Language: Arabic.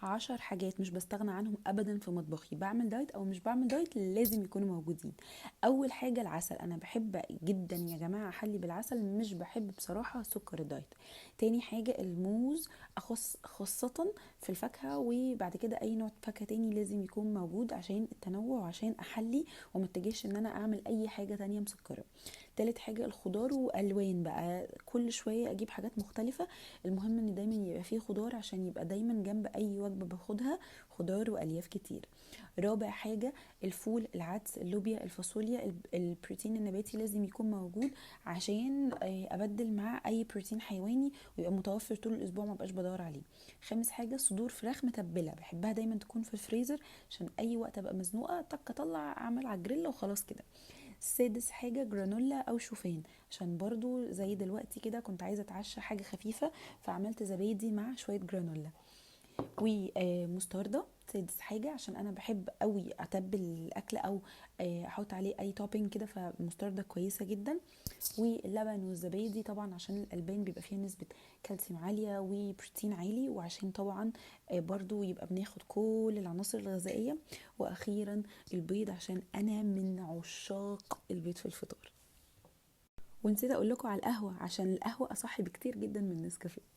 10 حاجات مش بستغنى عنهم ابدا في مطبخي، بعمل دايت او مش بعمل دايت لازم يكونوا موجودين. اول حاجه العسل، انا بحب جدا يا جماعه احلي بالعسل، مش بحب بصراحه سكر الدايت. تاني حاجه الموز، خاصه في الفاكهه، وبعد كده اي نوع فاكهه تاني لازم يكون موجود عشان التنوع وعشان احلي وما اتجهش ان انا اعمل اي حاجه تانية مسكره. تالت حاجه الخضار، والوان بقى كل شويه اجيب حاجات مختلفه. المهم ان دايما يبقى فيه خضار عشان يبقى دايما جنب اي وجبه باخدها خضار والياف كتير. رابع حاجه الفول، العدس، اللوبيا، الفاصوليا، البروتين النباتي لازم يكون موجود عشان ابدل مع اي بروتين حيواني ويبقى متوفر طول الاسبوع، ما بقاش بدور عليه. خامس حاجه صدور فراخ متبله، بحبها دايما تكون في الفريزر عشان اي وقت ابقى مزنوقه طق اطلع اعمل على الجريل وخلاص كده. سادس حاجة جرانولا أو شوفان، عشان برضو زي دلوقتي كده كنت عايزة أتعشى حاجة خفيفة، فعملت زبادي مع شوية جرانولا. ومستردة سادس حاجة، عشان أنا بحب قوي أتبل الأكل أو أحط عليه أي توبينج كده، فمستردة كويسة جدا. واللبن والزبادي طبعا عشان الألبان بيبقى فيها نسبة كالسيوم عالية وبروتين عالي، وعشان طبعا برضو يبقى بناخد كل العناصر الغذائية. وأخيرا البيض، عشان أنا من عشاق البيض في الفطار. ونسيت أقول لكم على القهوة، عشان القهوة أصح بكتير جدا من النسكافيه.